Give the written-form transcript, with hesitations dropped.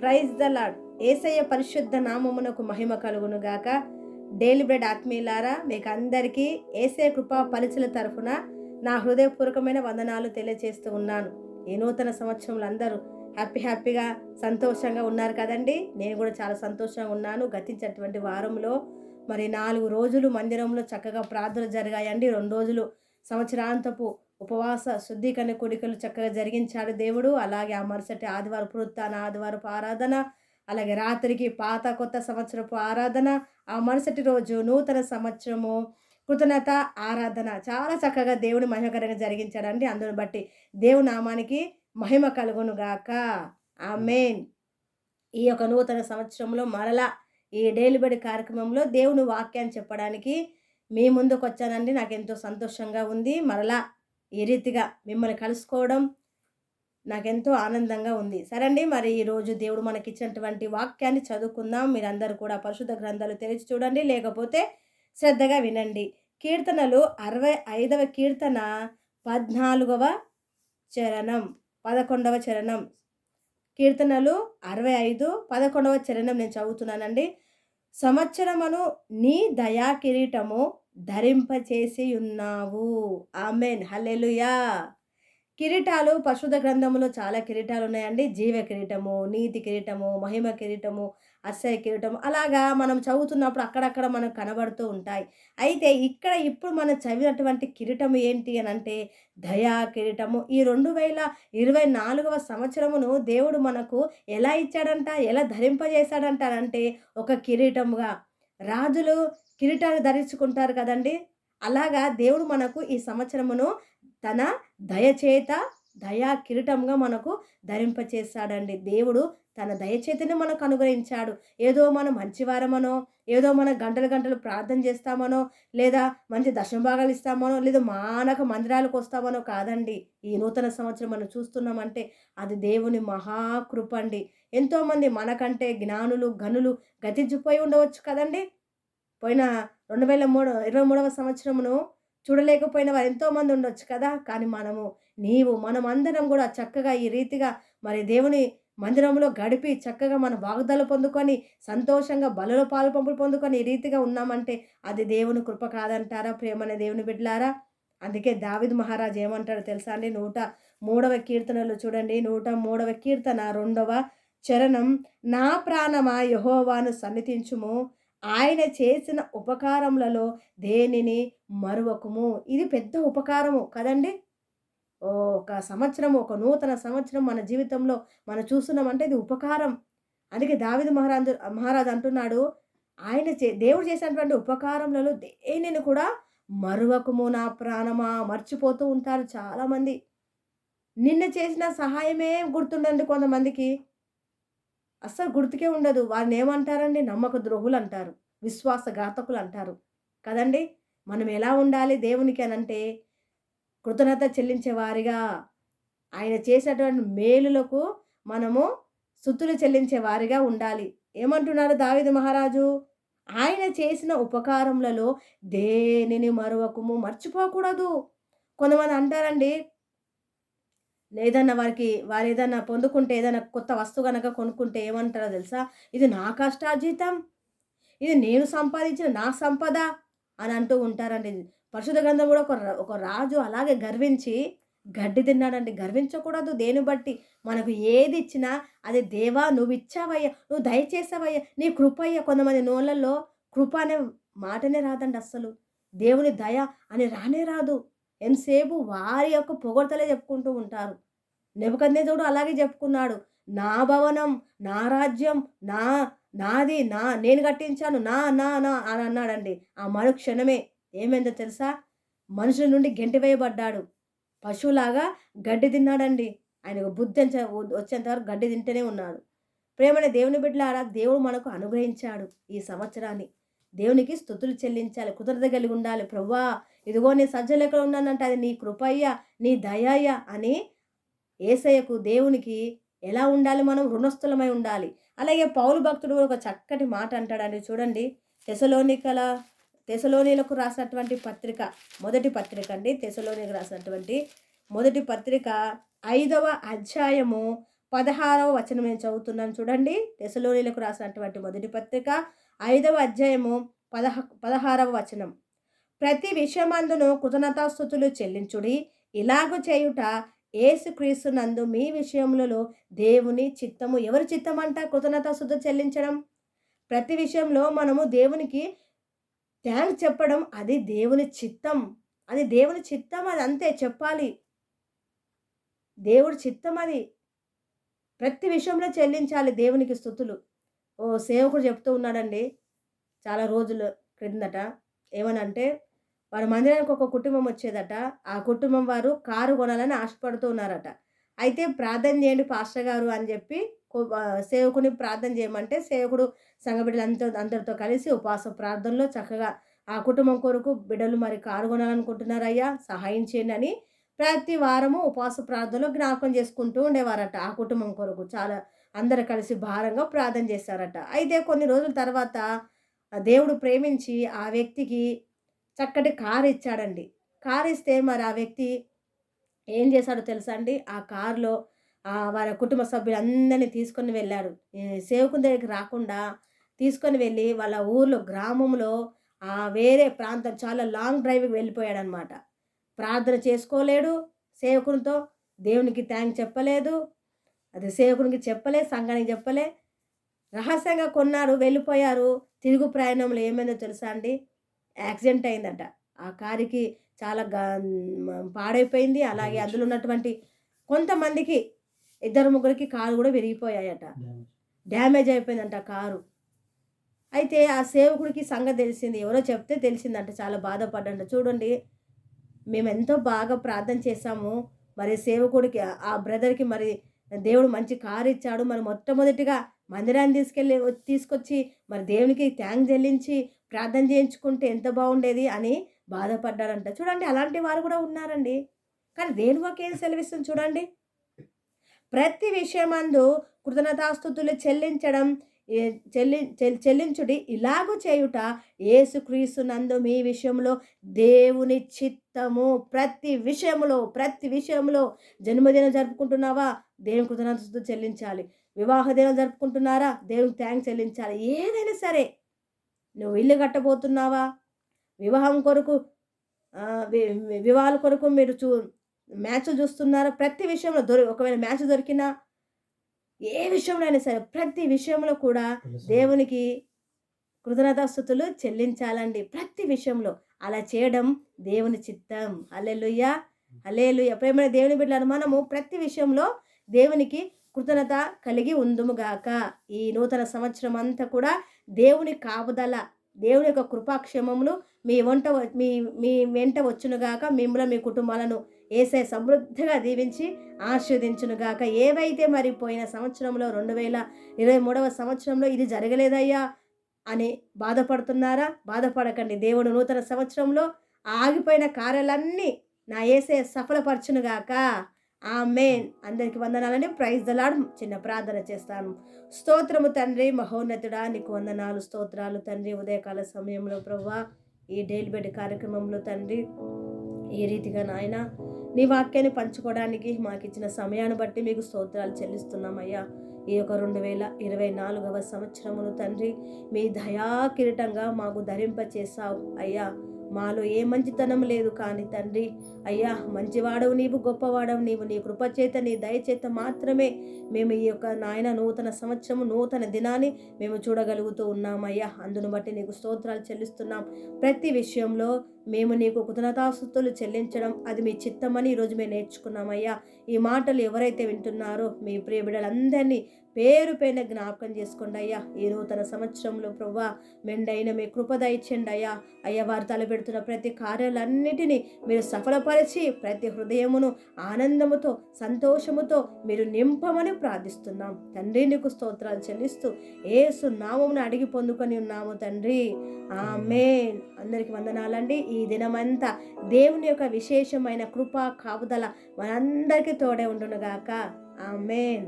Praise the lord. యేసయ్య పరిశుద్ధ నామమునకు మహిమ కలుగును గాక. డైలీ బ్రెడ్ ఆత్మీయులారా, మీకు అందరికీ యేసయ్య కృపా పరిచల తరఫున నా హృదయపూర్వకమైన వందనాలు తెలియజేస్తూ ఉన్నాను. ఈ నూతన సంవత్సరంలో అందరూ హ్యాపీగా సంతోషంగా ఉన్నారు కదండి. నేను కూడా చాలా సంతోషంగా ఉన్నాను. గతించినటువంటి వారంలో మరి 4 రోజులు మందిరంలో చక్కగా ప్రార్థనలు జరిగాయండి. 2 రోజులు సంవత్సరాంతపు ఉపవాస శుద్ధీకరణ కోడికలు చక్కగా జరిగించాడు దేవుడు. అలాగే ఆ మరుసటి ఆదివారం పునరుత్థాన ఆదివారపు ఆరాధన, అలాగే రాత్రికి పాత కొత్త సంవత్సరపు ఆరాధన, ఆ మరుసటి రోజు నూతన సంవత్సరము కృతజ్ఞత ఆరాధన చాలా చక్కగా దేవుని మహిమకరంగా జరిగించాడండి. అందుని బట్టి దేవుని నామానికి మహిమ కలుగును గాక. ఆమేన్. ఈ యొక్క నూతన సంవత్సరంలో మరలా ఈ డైలీ బడి కార్యక్రమంలో దేవుని వాక్యాన్ని చెప్పడానికి మీ ముందుకు వచ్చానండి. నాకెంతో సంతోషంగా ఉంది. మరలా ఈ రీతిగా మిమ్మల్ని కలుసుకోవడం నాకెంతో ఆనందంగా ఉంది. సరే అండి, మరి ఈరోజు దేవుడు మనకిచ్చినటువంటి వాక్యాన్ని చదువుకుందాం. మీరందరూ కూడా పరిశుద్ధ గ్రంథాలు తెరిచి చూడండి, లేకపోతే శ్రద్ధగా వినండి. కీర్తనలు 65వ కీర్తన 14వ చరణం 11వ చరణం. కీర్తనలు 65 11వ చరణం నేను చదువుతున్నానండి. సంవత్సరమును నీ దయా కిరీటము ధరింపచేసి ఉన్నావు. ఆమేన్. హల్లెలూయా. కిరీటాలు పరిశుద్ధ గ్రంథంలో చాలా కిరీటాలు ఉన్నాయండి. జీవ కిరీటము, నీతి కిరీటము, మహిమ కిరీటము, అక్షయ కిరీటము, అలాగా మనం చదువుతున్నప్పుడు అక్కడక్కడ మనకు కనబడుతూ ఉంటాయి. అయితే ఇక్కడ ఇప్పుడు మనం చదివినటువంటి కిరీటం ఏంటి అనంటే దయా కిరీటము. ఈ 2024వ సంవత్సరమును దేవుడు మనకు ఎలా ఇచ్చాడంట, ఎలా ధరింపజేశాడంట అనంటే ఒక కిరీటముగా. రాజులు కిరీటాలు ధరించుకుంటారు కదండీ! అలాగా దేవుడు మనకు ఈ సంవత్సరమును తన దయచేత దయా కిరీటంగా మనకు ధరింపచేశాడండి. దేవుడు తన దయచేతనే మనకు అనుగ్రహించాడు. ఏదో మనం మంచివారమనో, ఏదో మనం గంటలు ప్రార్థన చేస్తామనో, లేదా మంచి దశమభాగాలు ఇస్తామనో, లేదా మానక మందిరాలకు వస్తామనో కాదండి. ఈ నూతన సంవత్సరం మనం చూస్తున్నామంటే అది దేవుని మహాకృప అండి. ఎంతోమంది మనకంటే జ్ఞానులు, ఘనులు గతించిపోయి ఉండవచ్చు కదండీ! పోయిన 23వ సంవత్సరమును చూడలేకపోయిన వారు ఎంతోమంది ఉండొచ్చు కదా! కానీ మనమందరం గూడా చక్కగా ఈ రీతిగా మరి దేవుని మందిరంలో గడిపి చక్కగా మన వాగ్దాలు పొందుకొని, సంతోషంగా బలలో పాలుపంపులు పొందుకొని ఈ రీతిగా ఉన్నామంటే అది దేవుని కృప కాదంటారా ప్రియమైన దేవుని బిడ్డలారా? అందుకే దావీదు మహారాజు ఏమంటాడో తెలుసా అండి? 103వ కీర్తనలో చూడండి. 103వ కీర్తన 2వ చరణం. నా ప్రాణమా యెహోవాను సన్నిధించుము, ఆయన చేసిన ఉపకారములలో దేనిని మరువకుము. ఇది పెద్ద ఉపకారము కదండీ! ఒక సంవత్సరం, ఒక నూతన సంవత్సరం మన జీవితంలో మనం చూస్తున్నామంటే ఇది ఉపకారం. అందుకే దావీదు మహారాజు అంటున్నాడు, దేవుడు చేసినటువంటి ఉపకారములలో దేనిని కూడా మరువకుము నా ప్రాణమా. మర్చిపోతూ ఉంటారు చాలామంది. నిన్న చేసిన సహాయమే గుర్తుండండి కొంతమందికి. అస్సలు గుర్తుకే ఉండదు. వారినేమంటారండి? నమ్మక ద్రోహులంటారు. విశ్వాసఘాతకులంటారు. కదండీ! మనం ఎలా ఉండాలి దేవునికి అనంటే కృతజ్ఞత చెల్లించే వారిగా, ఆయన చేసినటువంటి మేలులకు మనము స్తుతులు చెల్లించే వారిగా ఉండాలి. ఏమంటున్నాడు దావీదు మహారాజు? ఆయన చేసిన ఉపకారములలో దేనిని మరువకుము. మర్చిపోకూడదు. కొంతమంది అంటారండి, వారేదన్నా పొందుకుంటే, ఏదైనా కొత్త వస్తువు గనక కొనుక్కుంటే ఏమంటారో తెలుసా? ఇది నా కష్టార్జితం, ఇది నేను సంపాదించిన నా సంపద అని అంటూ ఉంటారండి. పరిశుద్ధ గ్రంథం కూడా ఒక రాజు అలాగే గర్వించి గడ్డి తిన్నాడండి. గర్వించకూడదు. దేన్ని బట్టి మనకు ఏది ఇచ్చినా అది దేవా నువ్విచ్చావయ్యా, నువ్వు దయచేసావయ్యా, నీ కృపయ్యా. కొంతమంది నోళ్ళల్లో కృప అనే మాటనే రాదండి అస్సలు. దేవుని దయ అని రానే రాదు. ఎంతసేపు వారి యొక్క పొగడ్తలే చెప్పుకుంటూ ఉంటారు. నెబుకద్నెజరుడు అలాగే చెప్పుకున్నాడు. నా భవనం, నా రాజ్యం, నాది, నేను కట్టించాను, నా నా నా అని అన్నాడండి. ఆ మరుక్షణమే ఏమైందో తెలుసా? మనుషుల నుండి గెంటివేయబడ్డాడు. పశువులాగా గడ్డి తిన్నాడండి. ఆయనకు బుద్ధి వచ్చేంత వరకు గడ్డి తింటూనే ఉన్నాడు. ప్రేమనే దేవుని బిడ్డలారా, దేవుడు మనకు అనుగ్రహించాడు ఈ సంవత్సరాన్ని. దేవునికి స్తుతులు చెల్లించాలి. కృతజ్ఞత కలిగి ఉండాలి. ప్రభువా, ఇదిగో నేను సజ్జలెక్కడ ఉన్నానంటే అది నీ కృపయ్య, నీ దయయ్య అని యేసయ్యకు, దేవునికి ఎలా ఉండాలి? మనం రుణస్థులమై ఉండాలి. అలాగే పౌలు భక్తుడు ఒక చక్కటి మాట అంటాడండి. చూడండి, తెసలోనిలకు రాసినటువంటి పత్రిక, మొదటి పత్రిక అండి. తెసలోనికి రాసినటువంటి మొదటి పత్రిక 5వ అధ్యాయము 16వ వచనం నేను చదువుతున్నాను చూడండి. తెస్సలోనియులకు రాసినటువంటి మొదటి పత్రిక 5వ అధ్యాయము 16వ వచనం. ప్రతి విషయమందును కృతజ్ఞతాస్తుతులు చెల్లించుడి. ఇలాగు చేయుట యేసుక్రీస్తునందు మీ విషయములలో దేవుని చిత్తము. ఎవరి చిత్తమంట కృతజ్ఞతాస్తుతులు చెల్లించడం? ప్రతి విషయంలో మనము దేవునికి థ్యాంక్స్ చెప్పడం అది దేవుని చిత్తం. అది దేవుని చిత్తం, అది అంతే చెప్పాలి. దేవుడి చిత్తం అది. ప్రతి విషయంలో చెల్లించాలి దేవునికి స్తుతులు. ఓ సేవకుడు చెప్తూ ఉన్నాడండి చాలా రోజుల క్రిందట. ఏమనంటే వారి మందిరానికి ఒక కుటుంబం వచ్చేదట. ఆ కుటుంబం వారు కారు కొనాలని ఆశపడుతూ ఉన్నారట. అయితే ప్రార్థన చేయండి పాస్టర్ గారు అని చెప్పి సేవకుని ప్రార్థన చేయమంటే సేవకుడు సంఘ అందరితో కలిసి ఉపవాస ప్రార్థనలో చక్కగా ఆ కుటుంబం కొరకు బిడ్డలు మరి కారు కొనాలనుకుంటున్నారయ్యా సహాయం చేయండి అని ప్రతి వారము ఉపవాస ప్రార్థనలో జ్ఞాపకం చేసుకుంటూ ఉండేవారట. ఆ కుటుంబం కొరకు చాలా అందరు కలిసి భారంగా ప్రార్థన చేశారట. అయితే కొన్ని రోజుల తర్వాత దేవుడు ప్రేమించి ఆ వ్యక్తికి చక్కటి కారు ఇచ్చాడండి. కారు ఇస్తే మరి ఆ వ్యక్తి ఏం చేశాడో తెలుసా అండి? ఆ కారులో వాళ్ళ కుటుంబ సభ్యులందరినీ తీసుకొని వెళ్ళాడు. సేవకుని దగ్గరికి రాకుండా తీసుకొని వెళ్ళి వాళ్ళ ఊర్లో గ్రామంలో వేరే ప్రాంతం చాలా లాంగ్ డ్రైవ్‌కి వెళ్ళిపోయాడనమాట. ప్రార్థన చేసుకోలేడు సేవకునితో, దేవునికి థ్యాంక్స్ చెప్పలేదు. అది సేవకునికి చెప్పలే, సంఘానికి చెప్పలే. రహస్యంగా కొన్నారు, వెళ్ళిపోయారు. తిరుగు ప్రయాణంలో ఏమైందో తెలుసా అండి? యాక్సిడెంట్ అయిందట. ఆ కారుకి చాలా పాడైపోయింది. అలాగే అందులో ఉన్నటువంటి కొంతమందికి ఇద్దరు ముగ్గురికి కారు కూడా విరిగిపోయాయట. డ్యామేజ్ అయిపోయిందంట కారు. అయితే ఆ సేవకుడికి సంగతి తెలిసింది. ఎవరో చెప్తే తెలిసిందంట. చాలా బాధపడ్డంట. చూడండి మేమెంతో బాగా ప్రార్థన చేశాము. మరి సేవకుడికి ఆ బ్రదర్‌కి మరి దేవుడు మంచి కారు ఇచ్చాడు. మరి మొట్టమొదటిగా మందిరాన్ని తీసుకొచ్చి మరి దేవునికి థ్యాంక్స్ చెల్లించి ప్రార్థన చేయించుకుంటే ఎంత బాగుండేది అని బాధపడ్డారంట. చూడండి అలాంటి వారు కూడా ఉన్నారండి. కానీ దేవుని వాక్యం ఏం సెలవిస్తుంది చూడండి. ప్రతి విషయమందు కృతజ్ఞతాస్తుతులు చెల్లించడం చెల్లించుడి. ఇలాగు చేయుట యేసుక్రీస్తునందు మీ విషయంలో దేవుని చిత్తము. ప్రతి విషయంలో జన్మదినం జరుపుకుంటున్నావా? దేవుని కృతజ్ఞతాస్తుతులు చెల్లించాలి. వివాహ దినం జరుపుకుంటున్నారా? దేవునికి థ్యాంక్స్ చెల్లించాలి. ఏదైనా సరే నువ్వు ఇల్లు కట్టబోతున్నావా? వివాహం కొరకు వివాహాల కొరకు మీరు మ్యాచ్లు చూస్తున్నారా? ప్రతి విషయంలో ఒకవేళ మ్యాచ్ దొరికినా ఏ విషయంలో అయినా సరే ప్రతి విషయంలో కూడా దేవునికి కృతజ్ఞతాస్తుతులు చెల్లించాలండి. ప్రతి విషయంలో అలా చేయడం దేవుని చిత్తం. హల్లెలూయా, హల్లెలూయా. ప్రేమైన దేవుని బిడ్డలారా, మనము ప్రతి విషయంలో దేవునికి కృతజ్ఞత కలిగి ఉందుముగాక. ఈ నూతన సంవత్సరం అంతా కూడా దేవుని కాపుదల, దేవుని యొక్క కృపాక్షేమములు మీ వెంట వచ్చునుగాక. మిమ్మల్ని మీ కుటుంబాలను యేసయ్య సమృద్ధిగా దీవించి ఆశీర్వదించునుగాక. ఏవైతే మరి పోయిన సంవత్సరంలో 2023వ సంవత్సరంలో ఇది జరగలేదయ్యా అని బాధపడుతున్నారా? బాధపడకండి. దేవుడు నూతన సంవత్సరంలో ఆగిపోయిన కార్యాలన్నీ నా యేసయ్య సఫలపరచునుగాక. ఆమేన్. అందరికి వందనాలండి. Praise the lord. చిన్న ప్రార్థన చేస్తాను. స్తోత్రము తండ్రి, మహోన్నతుడా నీకు వందనాలు, స్తోత్రాలు తండ్రి. ఉదయకాల సమయంలో ప్రభువా ఈ డైలీ బెడ్ కార్యక్రమంలో తండ్రి ఈ రీతిగా నాయన నీ వాక్యాన్ని పంచుకోవడానికి మాకు ఇచ్చిన సమయాన్ని బట్టి మీకు స్తోత్రాలు చెల్లిస్తున్నామయ్యా. ఈ యొక్క 2024వ సంవత్సరమును తండ్రి మీ దయా కిరీటంగా మాకు ధరింపచేసావు అయ్యా. మాలో ఏ మంచితనం లేదు కానీ తండ్రి అయ్యా మంచివాడవు నీవు, గొప్పవాడవు నీవు. నీ కృపచేత నీ దయచేత మాత్రమే మేము ఈ యొక్క నాయన నూతన సంవత్సరము నూతన దినాన్ని మేము చూడగలుగుతూ ఉన్నామయ్యా. అందును బట్టి నీకు స్తోత్రాలు చెల్లిస్తున్నాం. ప్రతి విషయంలో మేము నీకు కృతజ్ఞతాస్తుతులు చెల్లించడం అది మీ చిత్తమని ఈరోజు మేము నేర్చుకున్నామయ్యా. ఈ మాటలు ఎవరైతే వింటున్నారో మీ ప్రియ బిడ్డలందరినీ పేరు పైన జ్ఞాపకం చేసుకోండి అయ్యా. ఈ నూతన సంవత్సరంలో ప్రభువా మెండైన మీ కృప దయచేయండి అయ్యా. అయ్యా వారు తలపెడుతున్న ప్రతి కార్యాలన్నిటినీ మీరు సఫలపరిచి ప్రతి హృదయమును ఆనందముతో సంతోషముతో మీరు నింపమని ప్రార్థిస్తున్నాం తండ్రి. నీకు స్తోత్రాలు చెల్లిస్తూ యేసు నామమున అడిగి పొందుకొని ఉన్నాము తండ్రి. ఆమేన్. అందరికి వందనాలండి. ఈ దినమంతా దేవుని యొక్క విశేషమైన కృప కాపుదల మనందరికీ తోడే ఉండునుగాక. ఆమేన్.